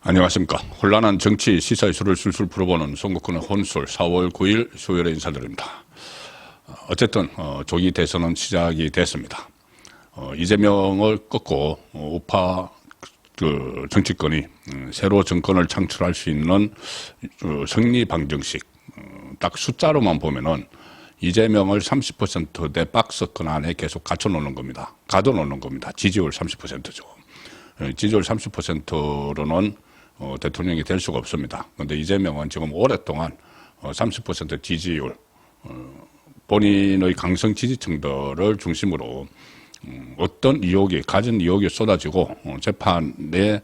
안녕하십니까. 혼란한 정치 시사 이슈를 술술 풀어보는 송국근의 혼술 4월 9일 수요일에 인사드립니다. 어쨌든 조기 대선은 시작이 됐습니다. 이재명을 꺾고 우파 정치권이 새로 정권을 창출할 수 있는 승리 방정식, 딱 숫자로만 보면은 이재명을 30%대 박스권 안에 계속 가둬놓는 겁니다. 지지율 30%죠. 지지율 30%로는 대통령이 될 수가 없습니다. 그런데 이재명은 지금 오랫동안 30% 지지율, 본인의 강성 지지층들을 중심으로 어떤 가진 의혹이 쏟아지고 재판이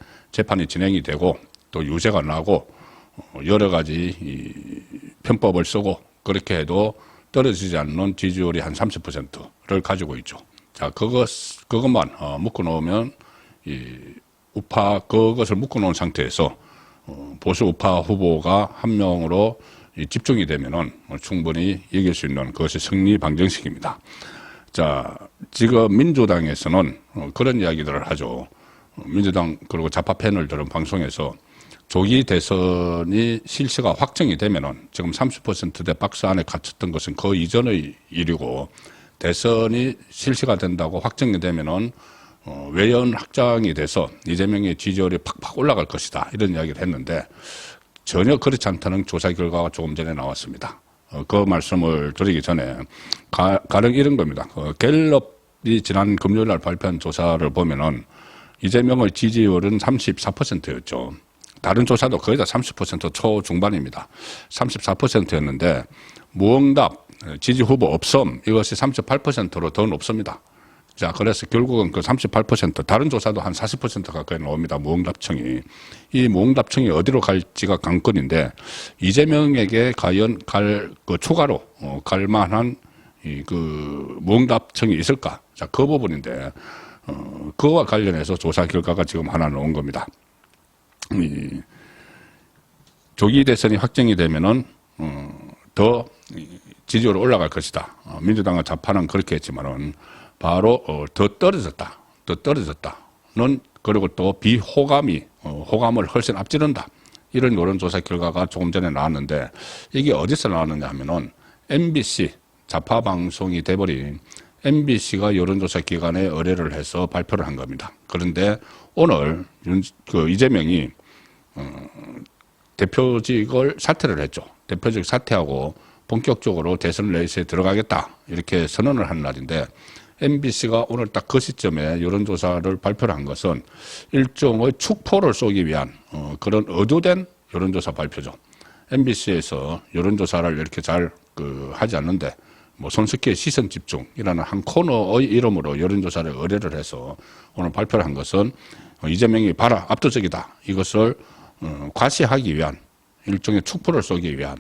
진행이 되고 또 유죄가 나고 여러 가지 편법을 쓰고 그렇게 해도 떨어지지 않는 지지율이 한 30%를 가지고 있죠. 자, 그것만 묶어놓으면 우파 그것을 묶어놓은 상태에서 보수 우파 후보가 한 명으로 집중이 되면은 충분히 이길 수 있는 그것이 승리 방정식입니다. 자, 지금 민주당에서는 그런 이야기들을 하죠. 민주당 그리고 좌파 패널 들은 방송에서 조기 대선이 실시가 확정이 되면은 지금 30%대 박스 안에 갇혔던 것은 그 이전의 일이고 대선이 실시가 된다고 확정이 되면은 외연 확장이 돼서 이재명의 지지율이 팍팍 올라갈 것이다. 이런 이야기를 했는데 전혀 그렇지 않다는 조사 결과가 조금 전에 나왔습니다. 그 말씀을 드리기 전에 가령 이런 겁니다. 갤럽이 지난 금요일 날 발표한 조사를 보면은 이재명의 지지율은 34%였죠. 다른 조사도 거의 다 30% 초중반입니다. 34%였는데 무응답, 지지 후보 없음 이것이 38%로 더 높습니다. 자, 그래서 결국은 그 38%, 다른 조사도 한 40% 가까이 나옵니다. 무응답층이. 이 무응답층이 어디로 갈지가 관건인데, 이재명에게 과연 추가로, 갈 만한, 무응답층이 있을까? 자, 그 부분인데, 그와 관련해서 조사 결과가 지금 하나 나온 겁니다. 조기 대선이 확정이 되면은, 더 지지율이 올라갈 것이다. 민주당과 좌파는 그렇게 했지만은, 바로 더 떨어졌다는 그리고 또 호감을 훨씬 앞지른다 이런 여론조사 결과가 조금 전에 나왔는데 이게 어디서 나왔느냐 하면은 MBC 좌파 방송이 돼버린 MBC가 여론조사 기관에 의뢰를 해서 발표를 한 겁니다. 그런데 오늘 이재명이 대표직을 사퇴를 했죠. 대표직 사퇴하고 본격적으로 대선 레이스에 들어가겠다 이렇게 선언을 한 날인데 MBC가 오늘 딱 그 시점에 여론조사를 발표를 한 것은 일종의 축포를 쏘기 위한 그런 의도된 여론조사 발표죠. MBC에서 여론조사를 이렇게 잘 하지 않는데 뭐 손석희의 시선집중이라는 한 코너의 이름으로 여론조사를 의뢰를 해서 오늘 발표를 한 것은 이재명이 봐라 압도적이다. 이것을 과시하기 위한 일종의 축포를 쏘기 위한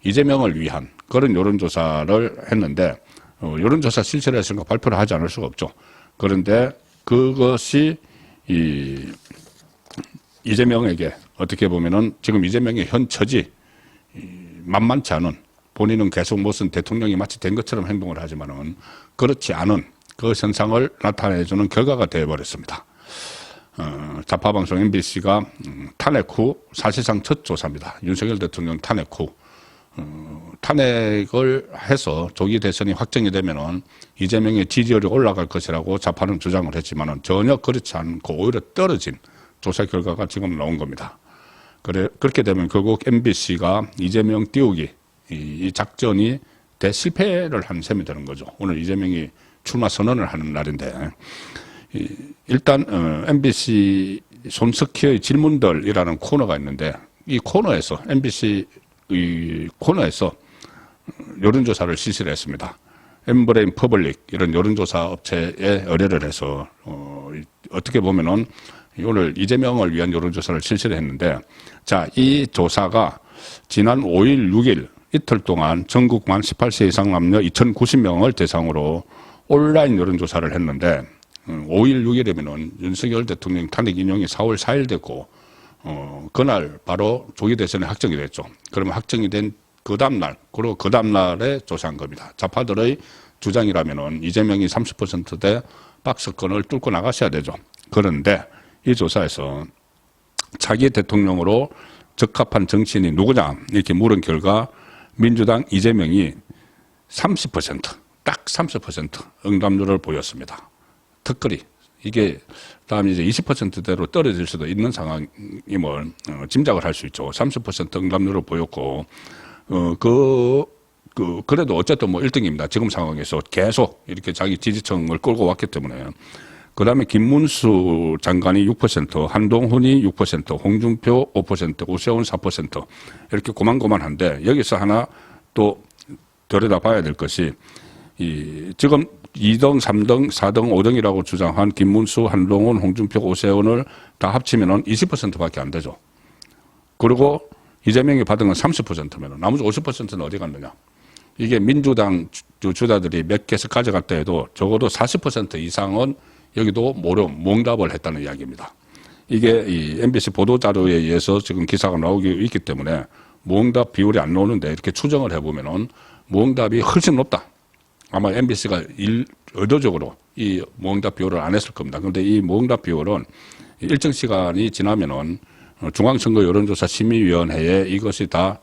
이재명을 위한 그런 여론조사를 했는데 여론조사 실시를 했으니까 발표를 하지 않을 수가 없죠. 그런데 그것이 이재명에게 어떻게 보면은 지금 이재명의 현 처지 만만치 않은 본인은 계속 무슨 대통령이 마치 된 것처럼 행동을 하지만은 그렇지 않은 그 현상을 나타내주는 결과가 되어버렸습니다. 좌파 방송 MBC가 탄핵 후 사실상 첫 조사입니다. 윤석열 대통령 탄핵 후 탄핵을 해서 조기 대선이 확정이 되면은 이재명의 지지율이 올라갈 것이라고 좌파는 주장을 했지만은 전혀 그렇지 않고 오히려 떨어진 조사 결과가 지금 나온 겁니다. 그렇게 되면 결국 MBC가 이재명 띄우기 이 작전이 대실패를 한 셈이 되는 거죠. 오늘 이재명이 출마 선언을 하는 날인데 일단 MBC 손석희의 질문들이라는 코너가 있는데 이 코너에서 MBC 이 코너에서 여론조사를 실시를 했습니다. 엠브레인 퍼블릭 이런 여론조사 업체에 의뢰를 해서 어떻게 보면은 오늘 이재명을 위한 여론조사를 실시를 했는데 자, 이 조사가 지난 5일, 6일 이틀 동안 전국 만 18세 이상 남녀 2,090명을 대상으로 온라인 여론조사를 했는데 5일, 6일이면은 윤석열 대통령 탄핵 인용이 4월 4일 됐고 그날 바로 조기 대선이 확정이 됐죠. 그러면 확정이 된 그 다음날, 그리고 그 다음날에 조사한 겁니다. 좌파들의 주장이라면은 이재명이 30%대 박스권을 뚫고 나가셔야 되죠. 그런데 이 조사에서 차기 대통령으로 적합한 정치인이 누구냐 이렇게 물은 결과 민주당 이재명이 30%, 딱 30% 응답률을 보였습니다. 특거리. 이게 다음에 이제 20%대로 떨어질 수도 있는 상황임을 짐작을 할 수 있죠. 30% 응답률을 보였고, 그래도 어쨌든 뭐 1등입니다. 지금 상황에서 계속 이렇게 자기 지지층을 끌고 왔기 때문에. 그 다음에 김문수 장관이 6%, 한동훈이 6%, 홍준표 5%, 오세훈 4% 이렇게 고만고만한데 여기서 하나 또 들여다봐야 될 것이 지금 2등, 3등, 4등, 5등이라고 주장한 김문수, 한동훈, 홍준표, 오세훈을 다 합치면 20%밖에 안 되죠. 그리고 이재명이 받은 건 30%면 나머지 50%는 어디 갔느냐. 이게 민주당 주자들이 몇 개씩 가져갔다 해도 적어도 40% 이상은 여기도 몽답을 했다는 이야기입니다. 이게 이 MBC 보도자료에 의해서 지금 기사가 나오기 있기 때문에 몽답 비율이 안 나오는데 이렇게 추정을 해보면은 몽답이 훨씬 높다. 아마 MBC가 의도적으로 이 몽답 비율을 안 했을 겁니다. 그런데 이 몽답 비율은 일정 시간이 지나면은 중앙선거 여론조사 심의위원회에 이것이 다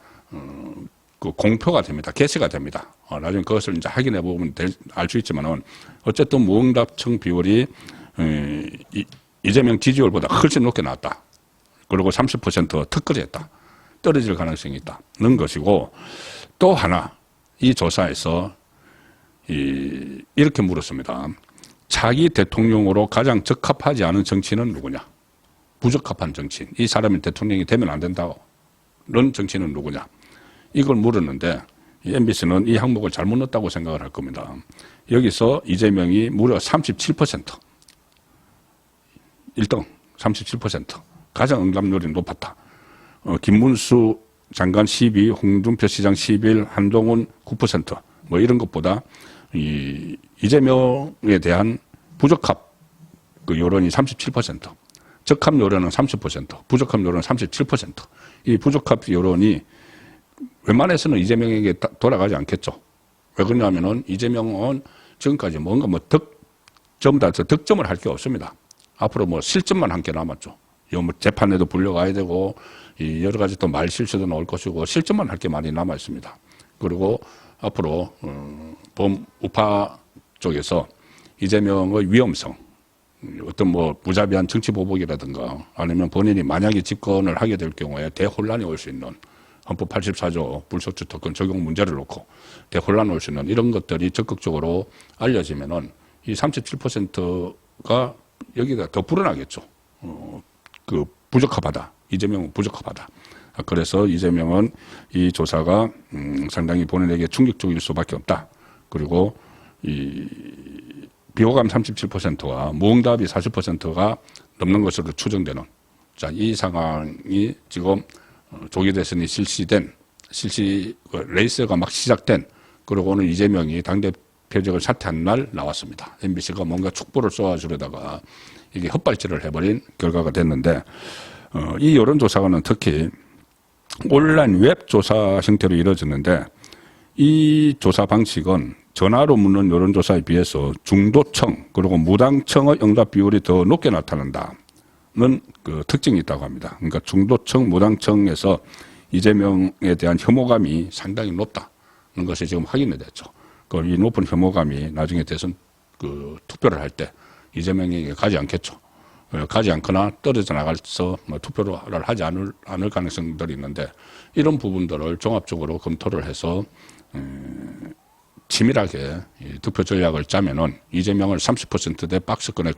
공표가 됩니다. 게시가 됩니다. 나중에 그것을 이제 확인해 보면 알 수 있지만은 어쨌든 무응답층 비율이 이재명 지지율보다 훨씬 높게 나왔다. 그리고 30% 턱걸이했다. 떨어질 가능성이 있다는 것이고 또 하나 이 조사에서 이렇게 물었습니다. 차기 대통령으로 가장 적합하지 않은 정치인은 누구냐? 부적합한 정치인. 이 사람이 대통령이 되면 안 된다는 정치인은 누구냐? 이걸 물었는데 MBC는 이 항목을 잘못 넣었다고 생각을 할 겁니다. 여기서 이재명이 무려 37%. 1등 37%. 가장 응답률이 높았다. 김문수 장관 12, 홍준표 시장 11, 한동훈 9%. 뭐 이런 것보다 이재명에 대한 부적합 그 여론이 37%. 적합 여론은 30%, 부적합 여론은 37%. 이 부적합 여론이 웬만해서는 이재명에게 돌아가지 않겠죠. 왜 그러냐면은 이재명은 지금까지 뭔가 전부 다 득점을 할 게 없습니다. 앞으로 뭐 실점만 한 게 남았죠. 뭐 재판에도 불려가야 되고 여러 가지 또 말 실수도 나올 것이고 실점만 할 게 많이 남아 있습니다. 그리고 앞으로 우파 쪽에서 이재명의 위험성, 어떤 뭐 무자비한 정치 보복이라든가 아니면 본인이 만약에 집권을 하게 될 경우에 대혼란이 올 수 있는 헌법 84조 불소추 특권 적용 문제를 놓고 대혼란 올 수 있는 이런 것들이 적극적으로 알려지면은 이 37%가 여기가 더 불어나겠죠. 부적합하다. 이재명은 부적합하다. 그래서 이재명은 이 조사가 상당히 본인에게 충격적일 수밖에 없다. 그리고 이 비호감 37%와 무응답이 40%가 넘는 것으로 추정되는 자, 이 상황이 지금 조기 대선이 레이스가 막 시작된 그리고 오늘 이재명이 당대표직을 사퇴한 날 나왔습니다. MBC가 뭔가 축보를 쏘아주려다가 이게 헛발질을 해버린 결과가 됐는데 이 여론조사는 특히 온라인 웹 조사 형태로 이루어졌는데 이 조사 방식은 전화로 묻는 여론조사에 비해서 중도층 그리고 무당층의 응답 비율이 더 높게 나타난다는 그 특징이 있다고 합니다. 그러니까 중도층, 무당층에서 이재명에 대한 혐오감이 상당히 높다는 것이 지금 확인이 됐죠. 이 높은 혐오감이 나중에 대선 투표를 할 때 이재명에게 가지 않겠죠. 가지 않거나 떨어져 나가서 투표를 하지 않을 가능성들이 있는데 이런 부분들을 종합적으로 검토를 해서 치밀하게 투표 전략을 짜면은 이재명을 30%대 박스권에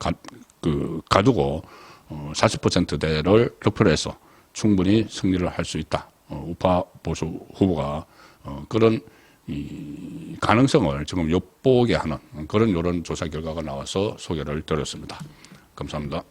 가두고 40%대를 득표를 해서 충분히 승리를 할 수 있다. 우파 보수 후보가 그런 이 가능성을 지금 엿보게 하는 그런 여론조사 결과가 나와서 소개를 드렸습니다. 감사합니다.